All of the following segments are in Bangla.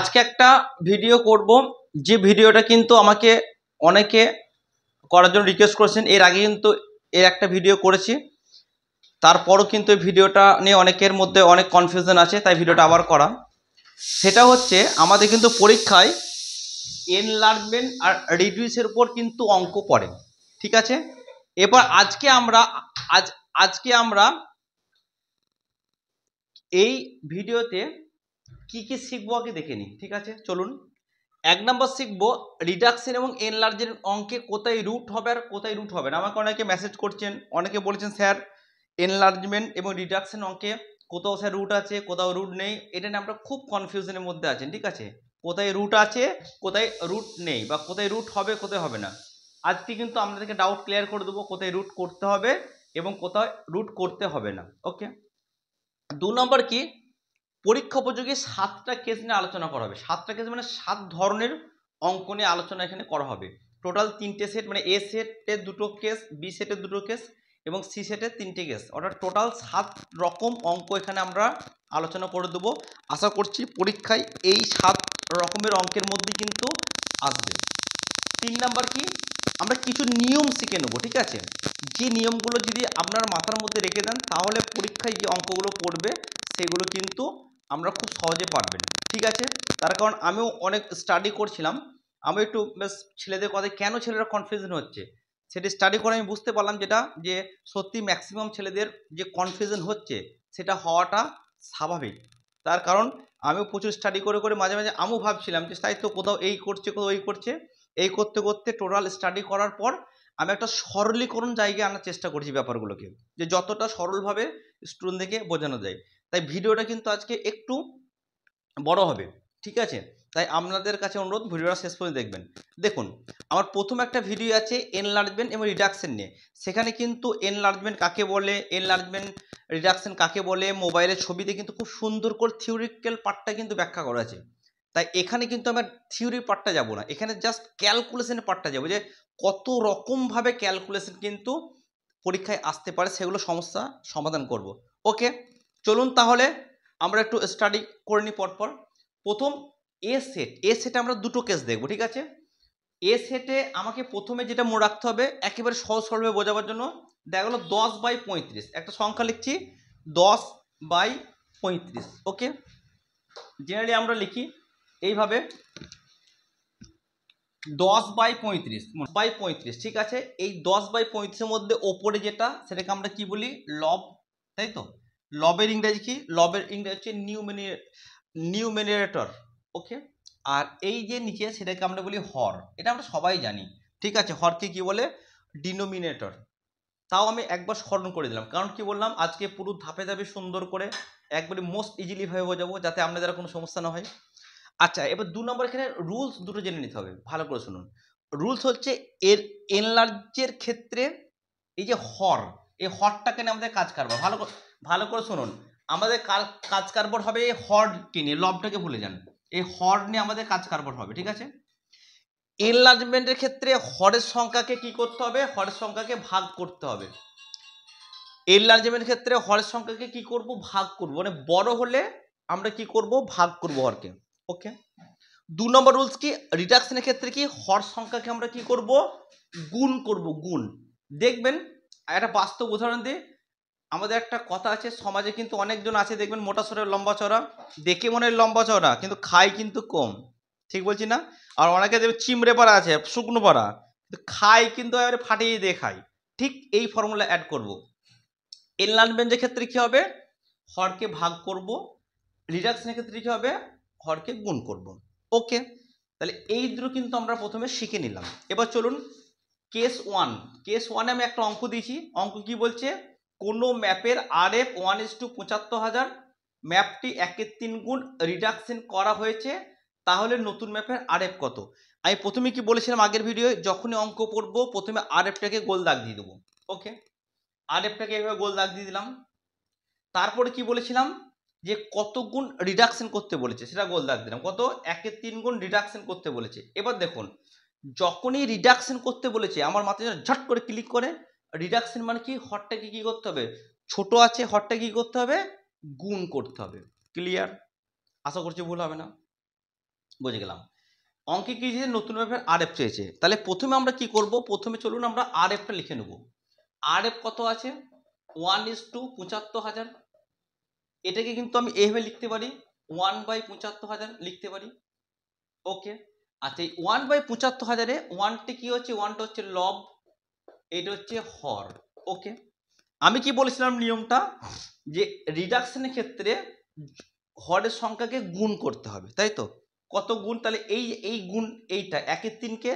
আজকে একটা ভিডিও করব, যে ভিডিওটা কিন্তু আমাকে অনেকে করার জন্য রিকোয়েস্ট করেছেন। এর আগে কিন্তু এর একটা ভিডিও করেছি, তারপরও কিন্তু এই ভিডিওটা নিয়ে অনেকের মধ্যে অনেক কনফিউশন আছে, তাই ভিডিওটা আবার করা। সেটা হচ্ছে আমাদের কিন্তু পরীক্ষায় এনলার্জমেন্ট আর রিডিউসের উপর কিন্তু অঙ্ক পড়ে, ঠিক আছে। এবার আজকে আমরা এই ভিডিওতে কি কি শিখবো আগে দেখে নিই, ঠিক আছে। চলুন, 1 নম্বর শিখবো রিডাকশন এবং এনলার্জের অঙ্কে কোথায় রুট হবে আর কোথায় রুট হবে না। আমাকে অনেকে মেসেজ করছেন, অনেকে বলেছেন স্যার এনলার্জমেন্ট এবং রিডাকশন অঙ্কে কোথাও স্যার রুট আছে, কোথাও রুট নেই। এটা নিয়ে আমরা খুব কনফিউশনের মধ্যে আছেন, ঠিক আছে। কোথায় রুট আছে, কোথায় রুট নেই, বা কোথায় রুট হবে, কোথায় হবে না। আজকে কিন্তু আপনাদেরকে ডাউট ক্লিয়ার করে দেবো কোথায় রুট করতে হবে এবং কোথায় রুট করতে হবে না। ওকে। 2 নম্বর কি, পরীক্ষা উপযোগী 7টা কেস নিয়ে আলোচনা করা হবে। 7টা কেস মানে 7 ধরনের অঙ্ক নিয়ে আলোচনা এখানে করা হবে। টোটাল 3টে সেট, মানে এ সেটে 2টো কেস, বি সেটে 2টো কেস এবং সি সেটে 3টে কেস, অর্থাৎ টোটাল 7 রকম অঙ্ক এখানে আমরা আলোচনা করে দেবো। আশা করছি পরীক্ষায় এই 7 রকমের অঙ্কের মধ্যে কিন্তু আসবে। 3 নাম্বার কি, আমরা কিছু নিয়ম শিখে নেবো, ঠিক আছে। যে নিয়মগুলো যদি আপনার মাথার মধ্যে রেখে দেন, তাহলে পরীক্ষায় যে অঙ্কগুলো পড়বে সেগুলো কিন্তু আমরা খুব সহজে পারবেন, ঠিক আছে। তার কারণ আমিও অনেক স্টাডি করছিলাম, আমি একটু বেশ ছেলেদের কথায় কেন ছেলেরা কনফিউশন হচ্ছে সেটা স্টাডি করে আমি বুঝতে পারলাম, যেটা যে সত্যি ম্যাক্সিমাম ছেলেদের যে কনফিউশন হচ্ছে সেটা হওয়াটা স্বাভাবিক। তার কারণ আমিও প্রচুর স্টাডি করে করে মাঝে মাঝে আমিও ভাবছিলাম যে তাই তো, কোথাও এই করছে, কোথাও এই করছে। এই করতে করতে টোটাল স্টাডি করার পর আমি একটা সরলীকরণ জায়গায় আনার চেষ্টা করছি ব্যাপারগুলোকে, যে যতটা সরলভাবে স্টুডেন্টদেরকে বোঝানো যায়। তাই ভিডিওটা কিন্তু আজকে একটু বড় হবে, ঠিক আছে। তাই আপনাদের কাছে অনুরোধ, ভিডিওটা শেষ পর্যন্ত দেখবেন। দেখুন, আমার প্রথম একটা ভিডিও আছে এনলার্জমেন্ট এবং রিডাকশন নিয়ে। সেখানে কিন্তু এনলার্জমেন্ট কাকে বলে, এনলার্জমেন্ট রিডাকশন কাকে বলে, মোবাইলের ছবিতে কিন্তু খুব সুন্দর করে থিওরিক্যাল পার্টটা কিন্তু ব্যাখ্যা করা আছে। তাই এখানে কিন্তু আমরা থিওরির পার্টটা যাব না, এখানে জাস্ট ক্যালকুলেশনের পার্টটা যাবো, যে কত রকমভাবে ক্যালকুলেশন কিন্তু পরীক্ষায় আসতে পারে, সেগুলো সমস্যা সমাধান করব। ওকে, চলুন তাহলে আমরা একটু স্টাডি করে নিই পরপর। প্রথম এ সেটে আমরা 2টো কেস দেখব, ঠিক আছে। এ সেটে আমাকে প্রথমে যেটা মনে রাখতে হবে, একেবারে সহজ সরলভাবে বোঝাবার জন্য, দেখা গেলো 10/35 একটা সংখ্যা লিখছি, 10/35। ওকে, জেনারেলি আমরা লিখি এইভাবে 10/35, ঠিক আছে। এই 10/35-এর মধ্যে ওপরে যেটা, সেটাকে আমরা কি বলি, লব, তাই তো। লবের ইংরেজি কি, লবের ইংরেজি হচ্ছে নিউমেরেটর। ওকে, আর এই যে নিচে সেটাকে আমরা বলি হর, এটা আমরা সবাই জানি, ঠিক আছে। হরকে কি বলে, ডিনোমিনেটর। তাও আমি একবার স্মরণ করে দিলাম, কারণ কি বললাম, আজকে পুরো ধাপে ধাপে সুন্দর করে একবারে মোস্ট ইজিলি ভাবে বোঝাবো, যাতে আপনাদের কোনো সমস্যা না হয়। আচ্ছা, এবার 2 নম্বর এখানে রুলস দুটো জেনে নিতে হবে, ভালো করে শুনুন। রুলস হচ্ছে এর এনলার্জের ক্ষেত্রে এই যে হর, এই হরটাকে নিয়ে আমাদের কাজ কারবার, ভালো করে শুনুন। আমাদের কাজ কারবার হবে এই হরকে নিয়ে, লবটাকে ভুলে যান। এই হর নিয়ে আমাদের কাজ কারবার হবে, ঠিক আছে। এনলার্জমেন্টের ক্ষেত্রে হরের সংখ্যাকে কি করতে হবে, হরের সংখ্যাকে ভাগ করতে হবে। এনলার্জমেন্টের ক্ষেত্রে হরের সংখ্যাকে কি করব, ভাগ করব, মানে বড় হলে আমরা কি করব, ভাগ করব হরকে। ওকে। 2 নম্বর রুলস কি, রিডাকশনের ক্ষেত্রে কি, হর সংখ্যাকে আমরা কি করব, গুণ করব, গুণ। দেখবেন একটা বাস্তব উদাহরণ দিয়ে, আমাদের একটা কথা আছে, সমাজে কিন্তু অনেকজন আছে দেখবেন মোটা সোটা লম্বা চড়া, দেখে মনে হয় লম্বা চড়া কিন্তু খায় কিন্তু কম, ঠিক বলছি না। আর অনেকে দেখবে চিমড়ে পাড়া আছে, শুকনো পাড়া, খায় কিন্তু এবারে ফাটিয়ে দিয়ে খায়। ঠিক এই ফর্মুলা অ্যাড করব। এনলার্জমেন্টের ক্ষেত্রে কি হবে, হরকে ভাগ করব, রিডাকশনের ক্ষেত্রে কি হবে, হরকে গুণ করব। ওকে, তাহলে এই দুটো কিন্তু আমরা প্রথমে শিখে নিলাম। এবার চলুন কেস 1। কেস 1-এ আমি একটা অঙ্ক দিয়েছি। অঙ্ক কি বলছে, কোনো ম্যাপের RF 1:75,000, ম্যাপটি 1/3 গুণ রিডাকশন করা হয়েছে, তাহলে নতুন ম্যাপের RF কত। আমি প্রথমে কি বলেছিলাম আগের ভিডিওয়ে, যখনই অঙ্ক পড়বো প্রথমে RFটাকে গোল দাগ দিয়ে দেবো। ওকে, RFটাকে এইভাবে গোল দাগ দিয়ে দিলাম। তারপরে কি বলেছিলাম, যে কত গুণ রিডাকশন করতে বলেছে সেটা গোল দাগ দিলাম, কত, 1/3 গুণ রিডাকশন করতে বলেছে। এবার দেখুন, যখনই রিডাকশন করতে বলেছে আমার মাথায় ঝট করে ক্লিক করে, রিডাকশন মানে কি, হরটাকে কি করতে হবে, ছোট আছে হরটাকে কি করতে হবে, গুণ করতে হবে। ক্লিয়ার? আশা করছি ভুল হবে না। বুঝে গেলাম। অঙ্কে কি চেয়েছে, নতুন ম্যাপের আরএফ চেয়েছে। তাহলে প্রথমে আমরা কি করব, প্রথমে চলুন আমরা আরএফটা লিখে নেব। আরএফ কত আছে, 1:75,000। এটাকে কিন্তু আমি এইভাবে লিখতে পারি, 1/75,000 লিখতে পারি। ওকে, আচ্ছা এই 1/75,000-এ 1টি কি হচ্ছে, 1টা হচ্ছে লব, এটা হচ্ছে হর। ওকে, আমি কি বলেছিলাম নিয়মটা, যে রিডাকশনের ক্ষেত্রে হরের সংখ্যাকে গুণ করতে হবে, তাই তো? কত গুণ, তাহলে এই গুণ, এইটা 1-3-কে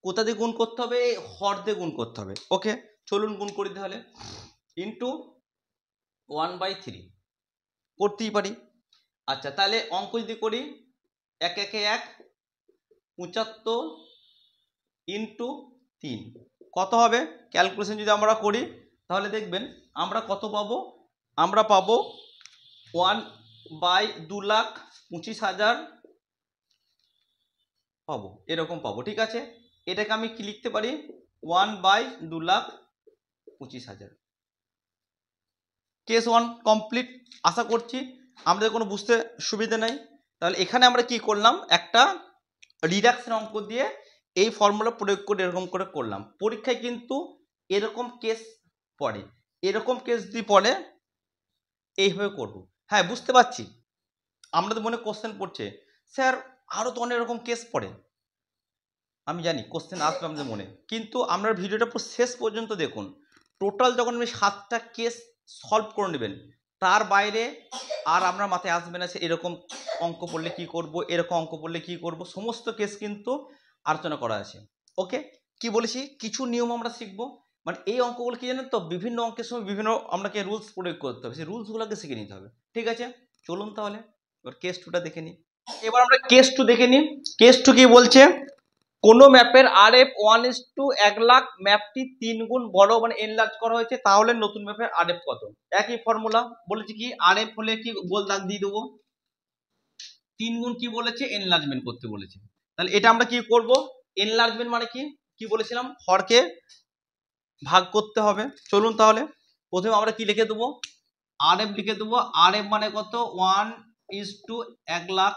কোথা দিয়ে গুণ করতে হবে, হর দিয়ে গুণ করতে হবে। ওকে, চলুন গুণ করি তাহলে, ইন্টু 1/3 করতেই পারি। আচ্ছা তাহলে অঙ্ক যদি করি, 1 75 ইন্টু 3 কত হবে, ক্যালকুলেশন যদি আমরা করি তাহলে দেখবেন আমরা কত পাবো, আমরা পাবো 1/2,25,000 পাবো, এরকম পাবো। ঠিক আছে, এটাকে আমি কি লিখতে পারি, 1/2,25,000। Case 1 complete. আশা করছি আমাদের কোনো বুঝতে সুবিধা নাই। তাহলে এখানে আমরা কি করলাম, একটা রিডাকশন অঙ্ক দিয়ে এই ফর্মুলা প্রয়োগ করে এরকম করে করলাম। পরীক্ষায় কিন্তু এরকম কেস পড়ে, এরকম কেস যদি পড়ে এইভাবে করব। হ্যাঁ বুঝতে পারছি, আমাদের মনে কোশ্চেন পড়ছে স্যার আরও তো অনেক রকম কেস পড়ে, আমি জানি কোশ্চেন আসবে আমাদের মনে, কিন্তু আমরা ভিডিওটা পুরো শেষ পর্যন্ত দেখুন। টোটাল যখন আপনি 7টা কেস সলভ করে নেবেন, তার বাইরে আর আপনার মাথায় আসবে না সে এরকম অঙ্ক পড়লে কি করব, এরকম অঙ্ক পড়লে কি করব, সমস্ত কেস কিন্তু আলোচনা করা আছে। ওকে, কি বলেছি, কিছু নিয়ম আমরা শিখবো, মানে এই অঙ্কগুলো কি জানেন তো, বিভিন্ন অঙ্কের সময় বিভিন্ন আপনাকে রুলস প্রয়োগ করতে হবে, সেই রুলসগুলোকে শিখে নিতে হবে। ঠিক আছে, চলুন তাহলে এবার কেস 2টা দেখে নিই। এবার আমরা কেস 2 দেখে নিই। কেস 2 কি বলছে, কোনো ম্যাপের আরএফ 1:1,00,000, ম্যাপটি 3 গুণ বড় মানে এনলার্জ করা হয়েছে, তাহলে নতুন ম্যাপের আরএফ কত। একই ফর্মুলা বলেছে, কি আরএফ হলে কি গোল দাগ দিয়ে দেবো, 3 গুণ কি বলেছে, এনলার্জমেন্ট করতে বলেছে। তাহলে এটা আমরা কি করব, এনলার্জমেন্ট মানে কি কি বলেছিলাম, হরকে ভাগ করতে হবে। চলুন তাহলে প্রথমে আমরা কি লিখে দেবো, আরএফ লিখে দেবো। আরএফ মানে কত, 1:1,00,000।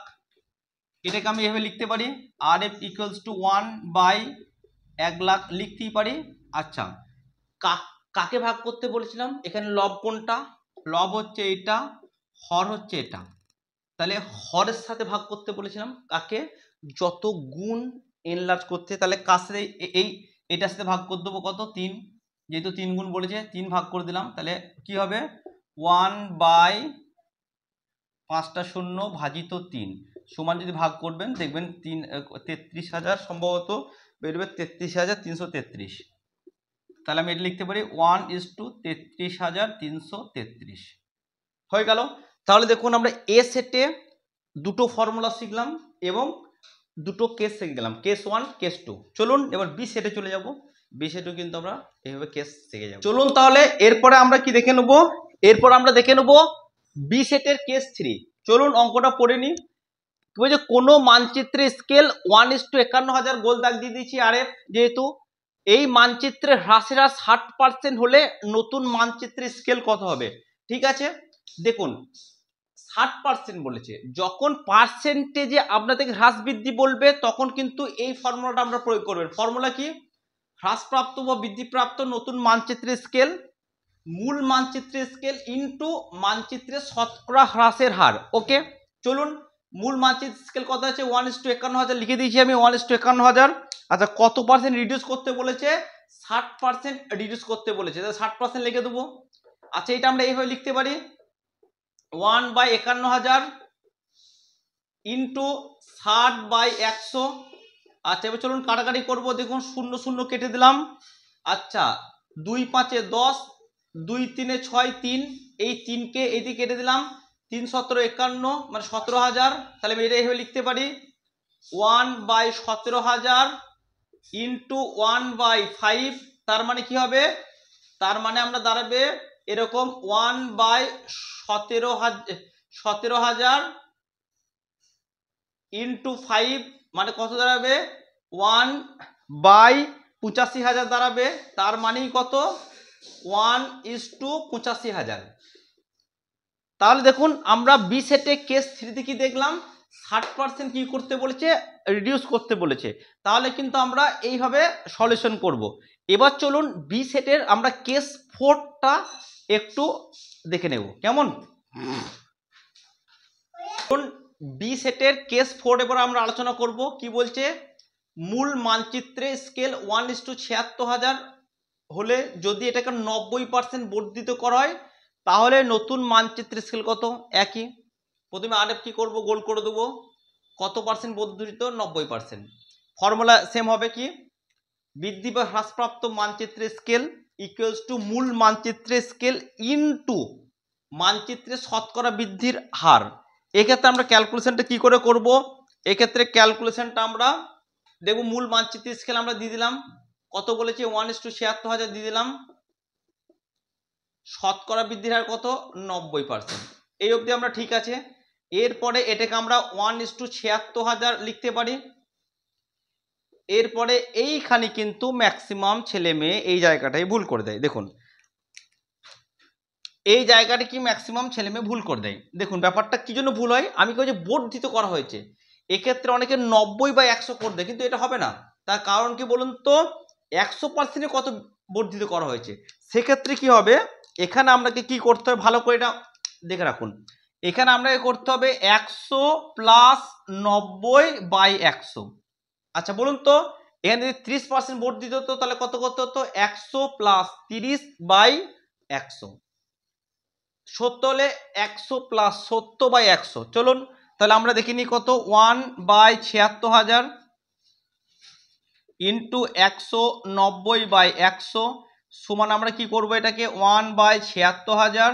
এটাকে আমি এভাবে লিখতে পারি, আরএফ ইকুয়ালস টু 1/1,00,000 লিখতেই পারি। আচ্ছা কাকে ভাগ করতে বলেছিলাম, এখানে লব কোনটা, লব হচ্ছে এটা, হর হচ্ছে এটা। তাহলে হরের সাথে ভাগ করতে বলেছিলাম কাকে, যত গুণ এনলার্জ করতে, তাহলে কার সাথে এটার সাথে ভাগ করে দেবো, কত 3, যেহেতু 3 গুণ বলেছে 3 ভাগ করে দিলাম, তাহলে কি হবে 1/5টা শূন্য ভাজিত 3 সমান, যদি ভাগ করবেন দেখবেন 33,000 সম্ভবত বেরোবে, 33,333। তাহলে আমি এটা লিখতে পারি 1:33,333 হয়ে গেল। তাহলে দেখুন আমরা এ সেটে দুটো ফর্মুলা শিখলাম এবং দুটো কেস শিখে গেলাম, কেস 1 কেস 2। চলুন এবার বি সেটে চলে যাব, বি সেটেও কিন্তু আমরা এইভাবে কেস শিখে যাব। চলুন তাহলে এরপরে আমরা কি দেখে নেব, এরপর আমরা দেখে নেব বি সেটের কেস 3। চলুন অঙ্কটা পড়ে নিই। কি বলছে, কোনো মানচিত্রের স্কেল 1:51,000 গোল দাগ দিয়ে দিয়েছি আরএফ, যেহেতু এই মানচিত্রের হ্রাসের হার 60% হলে নতুন মানচিত্রের স্কেল কত হবে। ঠিক আছে, দেখুন 60% বলেছে, যখন পার্সেন্টেজে আপনাদেরকে হ্রাস বৃদ্ধি বলবে তখন কিন্তু এই ফর্মুলাটা আমরা প্রয়োগ করবেন। ফর্মুলা কি, হ্রাসপ্রাপ্ত বা বৃদ্ধিপ্রাপ্ত নতুন মানচিত্রের স্কেল, মূল মানচিত্রের স্কেল ইনটু মানচিত্রের শতকরা হ্রাসের হার। ওকে, চলুন মূল মানচিত্রের স্কেল কত আছে, 1:51,000 লিখে দিয়েছি আমি, 1:51,000। আচ্ছা কত পার্সেন্ট রিডিউস করতে বলেছে, 60% রিডিউস করতে বলেছে, তাহলে 60% লিখে দেবো। আচ্ছা এটা আমরা এইভাবে লিখতে পারি, 1/51,000 ইন্টু 60/100। আচ্ছা এবার চলুন কাটাকাটি করবো, দেখুন 0 0 কেটে দিলাম। আচ্ছা 2 5 10, 2 3 6 3, এই 3কে এইদিকে কেটে দিলাম, 3 17 51 মানে 17,000। তাহলে আমি এটা এইভাবে লিখতে পারি 1/17,000 ইন্টু 1/5, তার মানে কি হবে, তার মানে আমরা দাঁড়াবে এরকম 1/17,000 ইন্টু 5 মানে কত দাঁড়াবে, 1/85,000 দাঁড়াবে, তার মানেই কত 1:85,000। তাহলে দেখুন আমরা বি সেটে কেস 3 কি দেখলাম, 60% কি করতে বলেছে, রিডিউস করতে বলেছে। তাহলে কিন্তু আমরা এইভাবে সলিউশন করব। এবার চলুন বি সেটের আমরা কেস 4টা একটু দেখে নেব, কেমন? বি সেটের কেস 4 এবার আমরা আলোচনা করব। কি বলছে, মূল মানচিত্রে স্কেল 1:76,000 হলে যদি এটাকে 90% বর্ধিত করা হয় তাহলে নতুন মানচিত্রের স্কেল কত? একই। প্রথমে আরএফ কি করব, গোল করে দেবো। কত পার্সেন্ট বর্ধিত? 90%। ফর্মুলা সেম হবে কি, বৃদ্ধি বা হ্রাসপ্রাপ্ত মানচিত্রের স্কেল ইকুয়ালস টু মূল মানচিত্রের স্কেল ইনটু মানচিত্রের শতকরা বৃদ্ধির হার। এক্ষেত্রে আমরা ক্যালকুলেশনটা কি করে করব? এক্ষেত্রে ক্যালকুলেশনটা আমরা দেখব, মূল মানচিত্রের স্কেল আমরা দিয়ে দিলাম, কত বলেছি 1:76,000 দিয়ে দিলাম, শতকরা বৃদ্ধির হার কত? 90%। এই অবধি আমরা ঠিক আছে। এরপরে এটাকে আমরা 1:76,000 লিখতে পারি। এরপরে এইখানে কিন্তু ম্যাক্সিমাম ছেলে মেয়ে এই জায়গাটাই ভুল করে দেয়। দেখুন এই জায়গাটা কি ম্যাক্সিমাম ছেলে মেয়ে ভুল করে দেয়। দেখুন ব্যাপারটা কি জন্য ভুল হয়, আমি কেউ যে বর্ধিত করা হয়েছে, এক্ষেত্রে অনেকে 90/100 করে দেয়, কিন্তু এটা হবে না। তার কারণ কি বলুন তো, 100% কত বর্ধিত করা হয়েছে। সেক্ষেত্রে কি হবে, এখানে আপনাকে কি করতে হবে ভালো করে এটা দেখে রাখুন। এখানে আপনাকে করতে হবে 100 + 90/100। আচ্ছা বলুন তো, এখানে যদি 30% বর্ধিত হতো তাহলে কত করতে হতো? 100 + 30/100। 70 হলে 100 + 70/100। চলুন তাহলে আমরা দেখে নিই কত, 1/76,000 ইন্টু 190/100 সমান আমরা কি করব, এটাকে 1/76,000।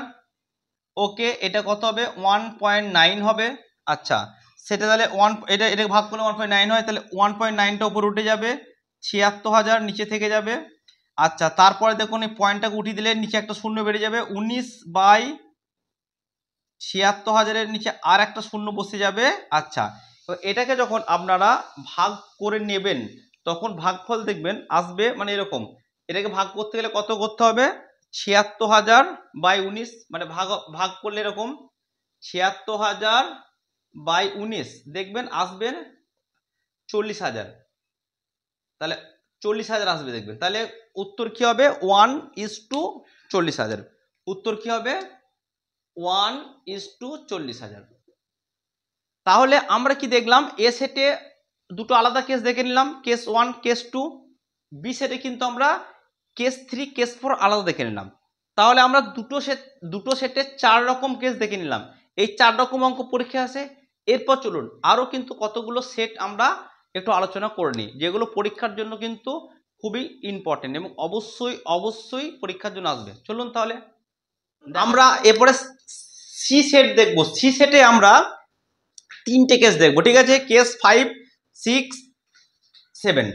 ওকে, এটা কত হবে? 1.9 হবে। আচ্ছা সেটা তাহলে এটা ভাগ করলে 1.9 হয়, তাহলে 1.9টা উপরে উঠে যাবে, 76,000 নিচে থেকে যাবে। আচ্ছা তারপরে দেখুন এই পয়েন্টটাকে উঠিয়ে দিলে নিচে একটা শূন্য বেড়ে যাবে, 19/76,000 নিচে আর একটা শূন্য বসে যাবে। আচ্ছা তো এটাকে যখন আপনারা ভাগ করে নেবেন তখন ভাগফল দেখবেন আসবে মানে এরকম। এটাকে ভাগ করতে গেলে কত করতে হবে? 76,000/19, মানে ভাগ করলে এরকম 76,000/19 দেখবেন আসবেন 40,000। তাহলে 40,000 আসবে দেখবেন। তাহলে উত্তর কি হবে? 1:40,000। উত্তর কি হবে? 1:40,000। তাহলে আমরা কি দেখলাম, এ সেটে দুটো আলাদা কেস দেখে নিলাম, কেস 1 কেস 2। বি সেটে কিন্তু আমরা কেস 3 কেস 4 আলাদা দেখে নিলাম। তাহলে আমরা দুটো সেটে 4 রকম কেস দেখে নিলাম। এই 4 রকম অঙ্ক পরীক্ষা আসে। এরপর চলুন আরো কিন্তু কতগুলো সেট আমরা একটু আলোচনা করে নিই, যেগুলো পরীক্ষার জন্য কিন্তু খুবই ইম্পর্টেন্ট এবং অবশ্যই পরীক্ষার জন্য আসবে। চলুন তাহলে আমরা এরপরে সি সেট দেখবো। সি সেটে আমরা 3টে কেস দেখবো, ঠিক আছে? কেস 5, 6, 7।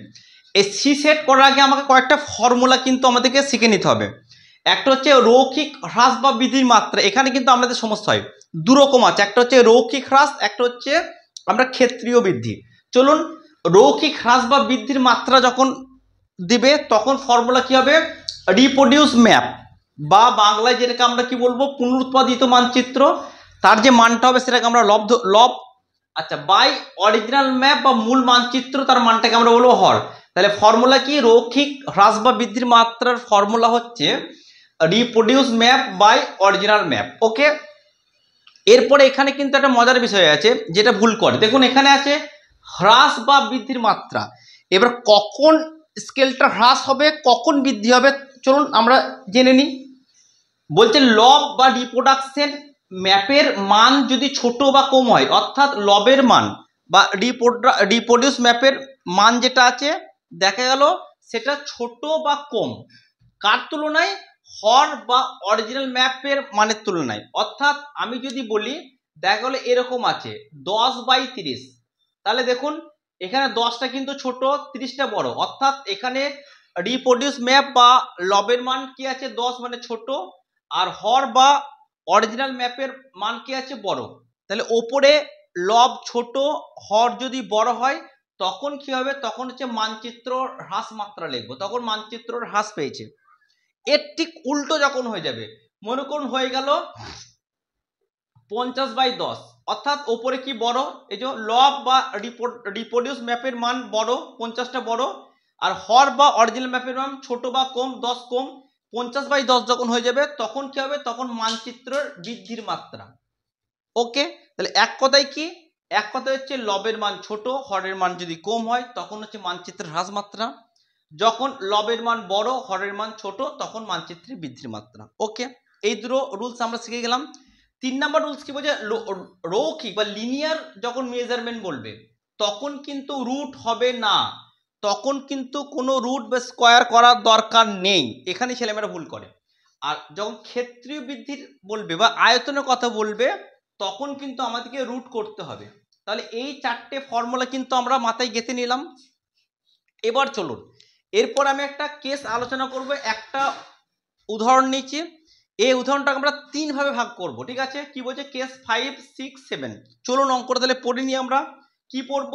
এই সি সেট করার আগে আমাকে কয়েকটা ফর্মুলা কিন্তু আমাদেরকে শিখে নিতে হবে। একটা হচ্ছে রৈখিক হ্রাস বা বৃদ্ধির মাত্রা। এখানে কিন্তু আমাদের সমস্যা হয়, দুরকম আছে, একটা হচ্ছে রৈখিক হ্রাস, একটা হচ্ছে আমরা ক্ষেত্রীয় বৃদ্ধি। চলুন, রৈখিক হ্রাস বা বৃদ্ধির মাত্রা যখন দিবে তখন ফর্মুলা কি হবে? রিপ্রোডিউস ম্যাপ, বা বাংলায় যেটাকে আমরা কি বলবো, পুনরুৎপাদিত মানচিত্র। তার যে মানটা হবে সেটাকে আমরা লব আচ্ছা বাই অরিজিনাল ম্যাপ বা মূল মানচিত্র, তার মানটাকে আমরা বলবো হর। তাহলে ফর্মুলা কি? রৈখিক হ্রাস বা বৃদ্ধির মাত্রার ফর্মুলা হচ্ছে reproduce map by original map. Okay, এরপরে এখানে কিন্তু একটা মজার বিষয় আছে যেটা ভুল করে। দেখুন এখানে আছে হ্রাস বা বৃদ্ধির মাত্রা। এবার কখন স্কেলটা হ্রাস হবে, কখন বৃদ্ধি হবে, চলুন আমরা জেনে নিই। বলছে লব বা রিপ্রোডাকশন ম্যাপের মান যদি ছোট বা কম হয়, অর্থাৎ লবের মান বা রিপ্রোডিউস ম্যাপের মান যেটা আছে দেখা গেল সেটা ছোট বা কম, কার তুলনায়? হর বা অরিজিনাল ম্যাপের মানের তুলনায়। অর্থাৎ আমি যদি বলি দেখা গেলো এরকম আছে 10/30, তাহলে দেখুন এখানে 10টা কিন্তু ছোট, 30টা বড়, অর্থাৎ এখানে রিপ্রোডিউস ম্যাপ বা লবের মান কি আছে? 10 মানে ছোট, আর হর বা অরিজিনাল ম্যাপের মান কি আছে? বড়। তাহলে ওপরে লব ছোট, হর যদি বড় হয় তখন কি হবে? তখন হচ্ছে মানচিত্র হ্রাস মাত্রা লিখবো, তখন মানচিত্র হ্রাস পেয়েছে। এর ঠিক উল্টো যখন হয়ে যাবে, মনে করুন হয়ে গেল 50/10, অর্থাৎ ওপরে কি বড়, এই যে লব বা রিপ্রোডিউস ম্যাপের মান বড়, 50টা বড়, আর হর বা অরিজিনাল ম্যাপের মান ছোট বা কম, 10 কম। 50/10 যখন হয়ে যাবে তখন কি হবে, তখন মানচিত্রের বৃদ্ধির মাত্রা। ওকে, তাহলে এক কথায় কি, এক কথায় হচ্ছে লবের মান ছোট, হরের মান যদি কম হয় তখন হচ্ছে মানচিত্রের হ্রাস মাত্রা, যখন লবের মান বড় হরের মান ছোট তখন মানচিত্রের বৃদ্ধির মাত্রা। ওকে, এই দুটো রুলস আমরা শিখে গেলাম। 3 নাম্বার রুলস কি বলছে, রৈখিক বা লিনিয়ার যখন মেজারমেন্ট বলবে তখন কিন্তু রুট হবে না, তখন কিন্তু কোনো রুট বা স্কোয়ার করার দরকার নেই, এখানে ছেলেমেয়েরা ভুল করে। আর যখন ক্ষেত্রীয় বৃদ্ধির বলবে বা আয়তনের কথা বলবে তখন কিন্তু আমাদেরকে রুট করতে হবে। তাহলে এই 4টে ফর্মুলা কিন্তু আমরা মাথায় গেঁথে নিলাম। এবার চলুন, এরপর আমি একটা কেস আলোচনা করব, একটা উদাহরণ নিচ্ছি। এই উদাহরণটা আমরা 3 ভাবে ভাগ করব, ঠিক আছে? কি বলছে, কেস 5, 6, 7। চলুন অঙ্কটা তাহলে পড়ে নিই আমরা। কি পড়ব,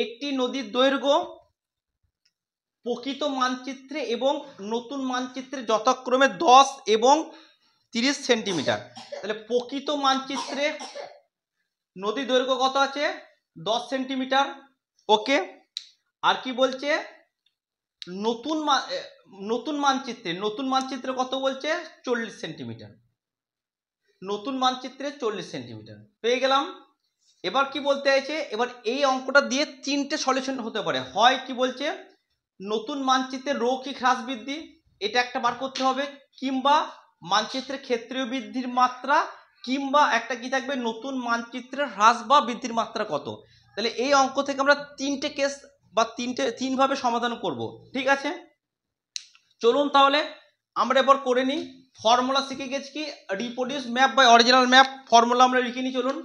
একটি নদীর দৈর্ঘ্য প্রকৃত মানচিত্রে এবং নতুন মানচিত্রে যথাক্রমে 10 এবং 30 সেন্টিমিটার। তাহলে প্রকৃত মানচিত্রে নদীর দৈর্ঘ্য কত আছে, 10 সেন্টিমিটার। ওকে, আর কি বলছে, নতুন মানচিত্রে কত বলছে, 40 সেন্টিমিটার। নতুন মানচিত্রে 40 সেন্টিমিটার পেয়ে গেলাম। এবার কি বলতে চাইছে, এবার এই অঙ্কটা দিয়ে 3টে সলিউশন হতে পারে। হয় কি বলছে, নতুন মানচিত্রের রৈখিক হ্রাস বৃদ্ধি, এটা একটা বার করতে হবে, কিংবা মানচিত্রের ক্ষেত্রীয় বৃদ্ধির মাত্রা, কিংবা একটা কি থাকবে, নতুন মানচিত্রের হ্রাস বা বৃদ্ধির মাত্রা কত। তাহলে এই অঙ্ক থেকে আমরা 3টে কেস বা 3 ভাবে সমাধান করব, ঠিক আছে? চলুন তাহলে আমরা এবার করে নিই। ফর্মুলা শিখে গেছি কি, reproduce map by original map, formula আমরা লিখে নিই। চলুন,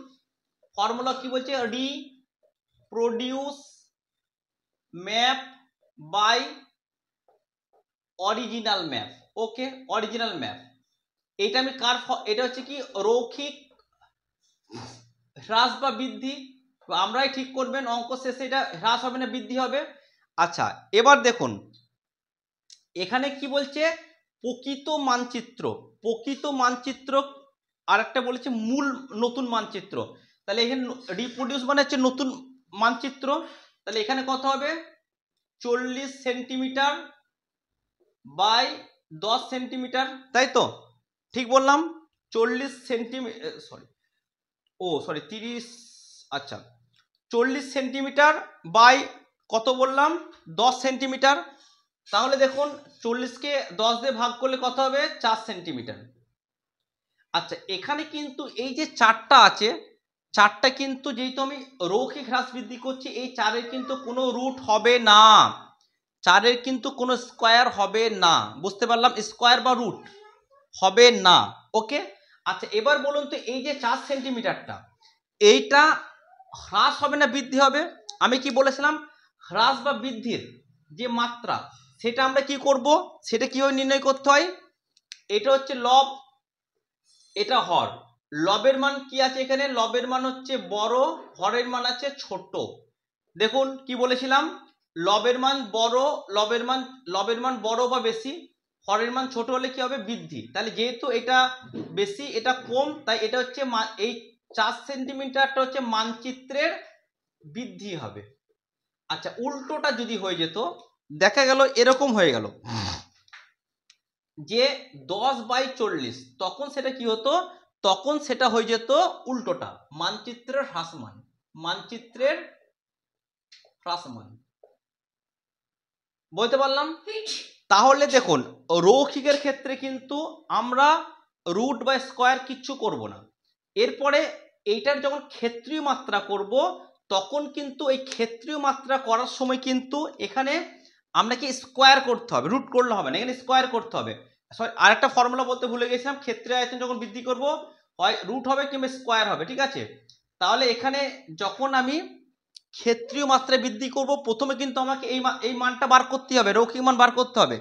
ফর্মুলা কি বলছে, reproduce map by original map. Okay, original map, এটা আমি কার, এটা হচ্ছে কি রৈখিক হ্রাস বা বৃদ্ধি, আমরাই ঠিক করবেন অঙ্ক শেষে এটা হ্রাস হবে না বৃদ্ধি হবে। আচ্ছা, এবার দেখুন এখানে কি বলছে, প্রকৃত মানচিত্র, আর একটা বলেছে মূল নতুন মানচিত্র। তাহলে এখানে রিপ্রোডিউস মানে হচ্ছে নতুন মানচিত্র, তাহলে এখানে কত হবে, 40 সেন্টিমিটার বাই 10 সেন্টিমিটার, তাই তো? ঠিক বললাম, 40 সেন্টিমিটার, সরি 30, আচ্ছা 40 সেন্টিমিটার বাই কত বললাম, 10 সেন্টিমিটার। তাহলে দেখুন 40কে 10 দিয়ে ভাগ করলে কত হবে, 4 সেন্টিমিটার। আচ্ছা, এখানে কিন্তু এই যে 4টা আছে, 4টা কিন্তু যেহেতু আমি রৈখিক হ্রাস বৃদ্ধি করছি, এই 4-এর কিন্তু কোনো রুট হবে না, 4-এর কিন্তু কোনো স্কোয়ার হবে না, বুঝতে পারলাম, স্কোয়ার বা রুট হবে না। ওকে, আচ্ছা এবার বলুন তো, এই যে 4 সেন্টিমিটারটা, এইটা হ্রাস হবে না বৃদ্ধি হবে? আমি কি বলেছিলাম, হ্রাস বা বৃদ্ধির যে মাত্রা সেটা আমরা কি করব, সেটা কিভাবে নির্ণয় করতে হয়, এটা হচ্ছে লব, এটা হর। লবের মান কি আছে এখানে, লবের মান হচ্ছে বড়, হরের মান আছে ছোট। দেখুন কি বলেছিলাম, লবের মান বড়, লবের মান বড় বা বেশি, হরের মান ছোট হলে কি হবে, বৃদ্ধি। তাহলে যেহেতু এটা বেশি এটা কম, তাই এটা হচ্ছে এই 4 সেন্টিমিটারটা হচ্ছে মানচিত্রের বৃদ্ধি হবে। আচ্ছা, উল্টোটা যদি হয়ে যেত, দেখা গেল এরকম হয়ে গেল যে 10/40, তখন সেটা কি হতো, তখন সেটা হয়ে যেত উল্টোটা, মানচিত্রের হ্রাসমান, মানচিত্রের হ্রাসমান। বলতে পারলাম? তাহলে দেখুন রৈখিকের ক্ষেত্রে কিন্তু আমরা রুট বা স্কোয়ার কিচ্ছু করব না। এরপরে এইটার যখন ক্ষেত্রীয় মাত্রা করব তখন কিন্তু এই ক্ষেত্রীয় মাত্রা করার সময় কিন্তু এখানে আমরা কি স্কোয়ার করতে হবে, রুট করলে হবে না, এখানে স্কোয়ার করতে হবে। সরি, আরেকটা ফর্মুলা বলতে ভুলে গেছিলাম, ক্ষেত্রে আয়তন যখন বৃদ্ধি করব হয় রুট হবে কিংবা স্কোয়ার হবে, ঠিক আছে? তাহলে এখানে যখন আমি ক্ষেত্রীয় মাত্রায় বৃদ্ধি করব প্রথমে কিন্তু আমাকে এই মানটা বার করতে হবে, রৈখিক মান বার করতে হবে,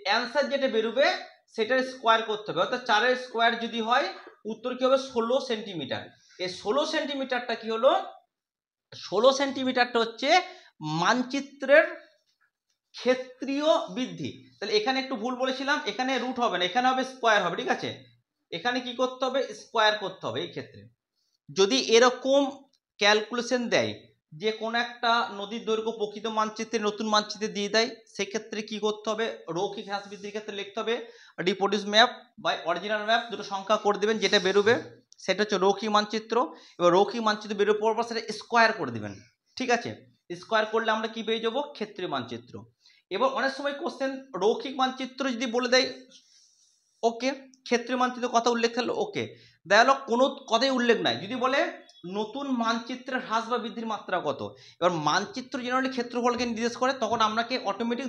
অ্যান্সার যেটা বেরোবে সেটার স্কোয়ার করতে হবে, অর্থাৎ 4-এর স্কোয়ার যদি হয় উত্তর কি হবে, 16 সেন্টিমিটার। এই 16 সেন্টিমিটারটা কি হলো, 16 সেন্টিমিটারটা হচ্ছে মানচিত্রের ক্ষেত্রীয় বৃদ্ধি। তাহলে এখানে একটু ভুল বলেছিলাম, এখানে রুট হবে না, এখানে হবে স্কোয়ার হবে, ঠিক আছে? এখানে কি করতে হবে, স্কোয়ার করতে হবে এই ক্ষেত্রে। যদি এরকম ক্যালকুলেশন দেয় যে কোনো একটা নদীর দৈর্ঘ্য প্রকৃত মানচিত্রে নতুন মানচিত্রে দিয়ে দেয়, সেক্ষেত্রে কি করতে হবে, রৈখিক হ্রাস বৃদ্ধির ক্ষেত্রে লিখতে হবে reproduce map by original map, দুটো সংখ্যা করে দেবেন, যেটা বেরোবে সেটা হচ্ছে রৈখিক মানচিত্র। এবার রৈখিক মানচিত্র বেরোর পর সেটা স্কোয়ার করে দেবেন, ঠিক আছে। স্কোয়ার করলে আমরা কি পেয়ে যাবো, ক্ষেত্রীয় মানচিত্র। এবার অনেক সময় কোশ্চেন রৈখিক মানচিত্র যদি বলে দেয় ওকে, ক্ষেত্রীয় মানচিত্র কথা উল্লেখ থাকলে ওকে, দেখা গেল কোনো কথাই উল্লেখ নাই, যদি বলে নতুন মানচিত্রের হ্রাস বা বৃদ্ধির মাত্রা কত, এবার মানচিত্র জেনারেলি ক্ষেত্রফলকে নির্দেশ করে, তখন আপনাকে অটোমেটিক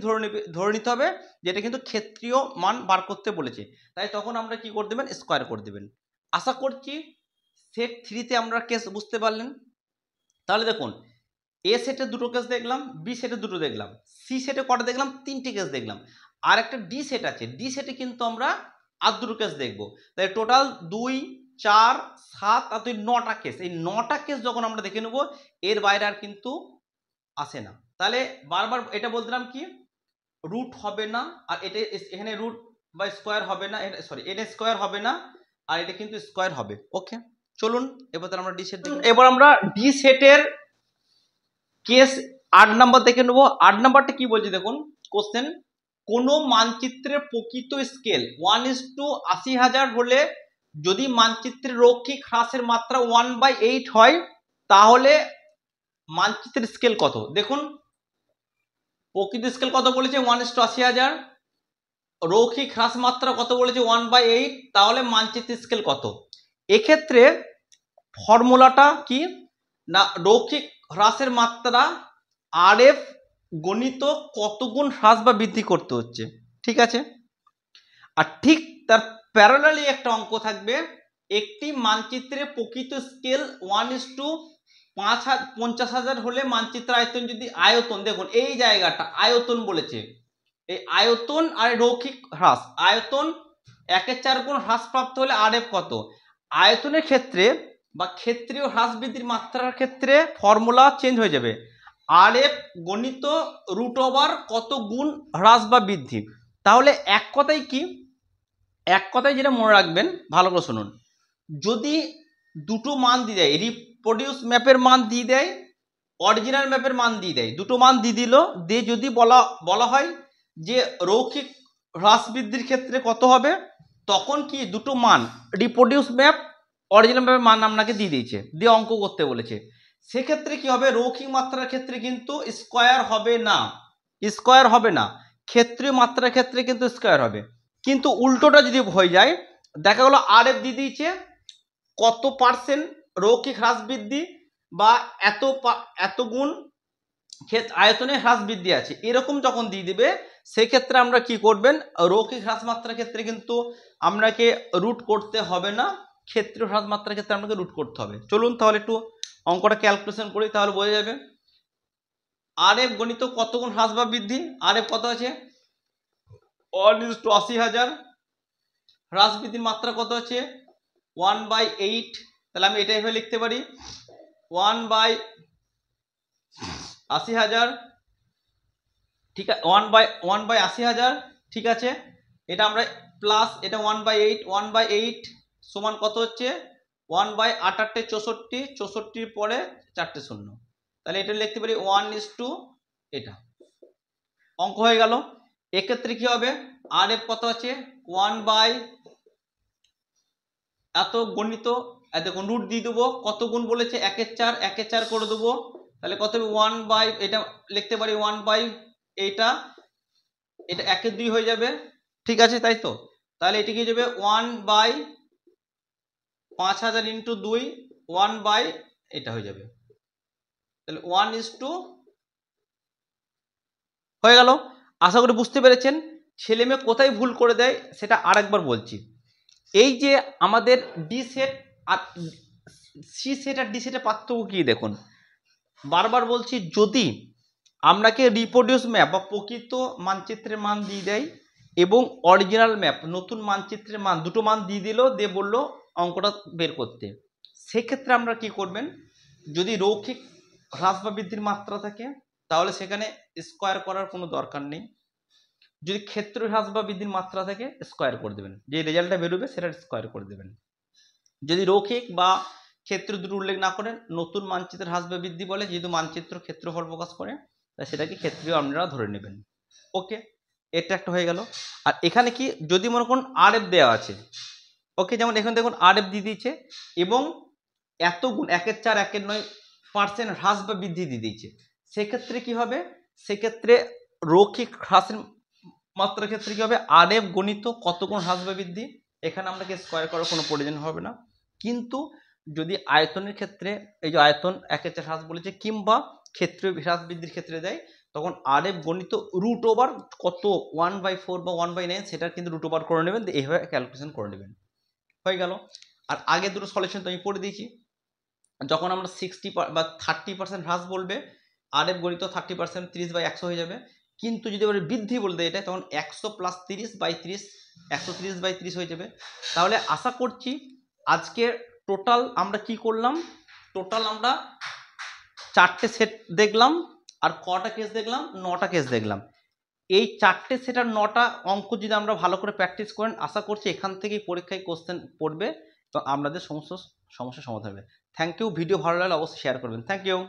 ধরে নিতে হবে যেটা কিন্তু ক্ষেত্রীয় মান বার করতে বলেছে, তাই তখন আমরা কি করে দেবেন, স্কোয়ার করে দেবেন। আশা করছি সেট 3-তে আমরা কেস বুঝতে পারলেন। তাহলে দেখুন, এ সেটে দুটো কেস দেখলাম, বি সেটে দুটো দেখলাম, সি সেটে কটা দেখলাম, 3টে কেস দেখলাম, আর একটা ডি সেট আছে, ডি সেটে কিন্তু আমরা আর দুটো কেস দেখবো। তাই টোটাল 2, 4, 7 আর 2 9টা কেস। এই 9টা কেস যখন আমরা দেখে নেব, এর বাইরে আর কিন্তু আসে না। তাহলে বারবার এটা বলছিলাম কি, রুট হবে না, আর এটা এখানে রুট বা স্কোয়ার হবে না, সরি এটা স্কোয়ার হবে না, আর এটা কিন্তু স্কোয়ার হবে। ওকে, চলুন এবার তাহলে আমরা ডি সেট দেখি। এবার আমরা ডি সেটের কেস 8 নাম্বার দেখে নেবো। 8 নাম্বারটা কি বলছে দেখুন, কোশ্চেন, কোন মানচিত্রের প্রকৃত স্কেল 1:80,000 হলে যদি মানচিত্রের রৈখিক হ্রাসের মাত্রা 1/8 হয়, তাহলে মানচিত্রের স্কেল কত। দেখুন প্রকৃত স্কেল কত বলেছে, 1:80,000, রৈখিক হ্রাস মাত্রা কত বলেছে, 1/8, তাহলে মানচিত্রের স্কেল কত। এক্ষেত্রে ফর্মুলাটা কি না, রৈখিক হ্রাসের মাত্রা RF গণিত কত গুণ হ্রাস বা বৃদ্ধি করতে হচ্ছে, ঠিক আছে। আর ঠিক তার প্যারালালি একটা অঙ্ক থাকবে, একটি মানচিত্রে প্রকৃত স্কেল 1:50,000 হলে মানচিত্র আয়তন যদি আয়তন, দেখুন এই জায়গাটা আয়তন বলেছে, এই আয়তন আর রৈখিক হ্রাস, আয়তন 1/4 গুণ হ্রাসপ্রাপ্ত হলে RF কত। আয়তনের ক্ষেত্রে বা ক্ষেত্রীয় হ্রাস বৃদ্ধির মাত্রার ক্ষেত্রে ফর্মুলা চেঞ্জ হয়ে যাবে, RF গণিত √, কত গুণ হ্রাস বা বৃদ্ধি। তাহলে এক কথায় কি, এক কথায় যেটা মনে রাখবেন, ভালো করে শুনুন, যদি দুটো মান দিয়ে দেয়, রিপ্রোডিউস ম্যাপের মান দিয়ে দেয়, অরিজিনাল ম্যাপের মান দিয়ে দেয়, দুটো মান দিয়ে দিল, দিয়ে যদি বলা হয় যে রৈখিক হ্রাস বৃদ্ধির ক্ষেত্রে কত হবে, তখন কি দুটো মান রিপ্রোডিউস ম্যাপ অরিজিনাল ম্যাপের মান আপনাকে দিয়ে দিয়েছে, দিয়ে অঙ্ক করতে বলেছে, সেক্ষেত্রে কি হবে, রৈখিক মাত্রার ক্ষেত্রে কিন্তু স্কোয়ার হবে না, স্কোয়ার হবে না, ক্ষেত্রীয় মাত্রার ক্ষেত্রে কিন্তু স্কোয়ার হবে। কিন্তু উল্টোটা যদি হয়ে যায়, দেখা গেল RF দিয়ে দিয়েছে কত পার্সেন্ট রৈখিক হ্রাস বৃদ্ধি বা এত গুণ আয়তনে হ্রাস বৃদ্ধি আছে, এরকম যখন দিয়ে দিবে, সেক্ষেত্রে আমরা কি করবেন, রৈখিক হ্রাস মাত্রার ক্ষেত্রে কিন্তু আপনাকে রুট করতে হবে না, ক্ষেত্রীয় হ্রাস মাত্রার ক্ষেত্রে আপনাকে রুট করতে হবে। চলুন তাহলে একটু অঙ্কটা ক্যালকুলেশন করি, তাহলে বোঝা যাবে। RF গণিত কত গুণ হ্রাস বা বৃদ্ধি, RF কত আছে 1:80,000, হ্রাস বৃদ্ধির মাত্রা কত আছে 1/8, তাহলে আমি এটা এভাবে লিখতে পারি 1/80,000, ঠিক আছে, 1/80,000, ঠিক আছে। এটা আমরা প্লাস এটা 1/8, 1/8 সমান কত হচ্ছে 1/8 64, 64 পরে 4টে শূন্য, তাহলে এটা লিখতে পারি 1:, এটা অঙ্ক হয়ে গেল। এক্ষেত্রে কি হবে, RF কত আছে 1/, এত গণিত, দেখুন রুট দিয়ে দেবো, কত গুণ বলেছে 1/4, 1/4 করে দেবো, তাহলে কত হবে 1/, এটা লিখতে পারি 1/, এটা 1/2 হয়ে যাবে, ঠিক আছে, তাই তো। তাহলে এটি কি যাবে 1/5000 × 2, 1/, এটা হয়ে যাবে, তাহলে 1:, হয়ে গেল। আশা করি বুঝতে পেরেছেন। ছেলে মেয়ে কোথায় ভুল করে দেয় সেটা আরেকবার বলছি, এই যে আমাদের D set R she said R D সেটের পার্থক্য কি দেখুন, বারবার বলছি, যদি আপনাকে রিপ্রোডিউস ম্যাপ বা প্রকৃত মানচিত্রের মান দিয়ে দেয় এবং অরিজিনাল ম্যাপ নতুন মানচিত্রের মান, দুটো মান দিয়ে দিল, দিয়ে বললো অঙ্কটা বের করতে, সেক্ষেত্রে আমরা কি করবেন, যদি রৈখিক হ্রাস বা বৃদ্ধির মাত্রা থাকে তাহলে সেখানে স্কোয়ার করার কোনো দরকার নেই, যদি ক্ষেত্র হ্রাস বা বৃদ্ধির মাত্রা থাকে স্কোয়ার করে দেবেন, যে রেজাল্টটা বেরোবে সেটা স্কোয়ার করে দেবেন। যদি রৈখিক বা ক্ষেত্র দুটো উল্লেখ না করে নতুন মানচিত্রের হ্রাস বা বৃদ্ধি বলে, যেহেতু মানচিত্র ক্ষেত্রফল প্রকাশ করে তাই সেটাকে ক্ষেত্রীয় আপনারা ধরে নেবেন। ওকে, এটা একটা হয়ে গেল। আর এখানে কি যদি মনে করুন RF দেওয়া আছে, ওকে, যেমন এখানে দেখুন RF দিয়ে দিয়েছে এবং এত গুণ 1/4 1/9% হ্রাস বা বৃদ্ধি দিয়ে দিয়েছে, সেক্ষেত্রে কি হবে, সেক্ষেত্রে রৈখিক হ্রাসের মাত্রার ক্ষেত্রে কি হবে, RF গণিত কত গুণ হ্রাস বা বৃদ্ধি, এখানে আপনাকে স্কোয়ার করার কোনো প্রয়োজন হবে না। কিন্তু যদি আয়তনের ক্ষেত্রে, এই যে আয়তন 1/4 হ্রাস বলেছে কিংবা ক্ষেত্রীয় হ্রাস বৃদ্ধির ক্ষেত্রে দেয়, তখন RF গণিত √ওভার কত 1/4 বা 1/9 সেটা কিন্তু √ওভার করে নেবেন, এইভাবে ক্যালকুলেশন করে নেবেন। হয়ে গেল। আর আগে দুটো সলিউশন তো আমি পড়ে দিয়েছি, যখন আমরা 60 বা 30% হ্রাস বলবে, RF গণিত 30% 30/100 হয়ে যাবে। কিন্তু যদি আমরা বৃদ্ধি বলে দেয় এটা, তখন 100 + 30/30 130/30 হয়ে যাবে। তাহলে আশা করছি আজকে টোটাল আমরা কি করলাম, টোটাল আমরা 4টে সেট দেখলাম, আর কটা কেস দেখলাম, 9টা কেস দেখলাম। এই 4টে সেট আর 9টা অঙ্ক যদি আমরা ভালো করে প্র্যাকটিস করেন, আশা করছি এখান থেকেই পরীক্ষায় কোশ্চেন পড়বে এবং আপনাদের সমস্যার সমাধান হবে। Thank you. ভিডিও ভালো লাগলে অবশ্যই শেয়ার করবেন। Thank you.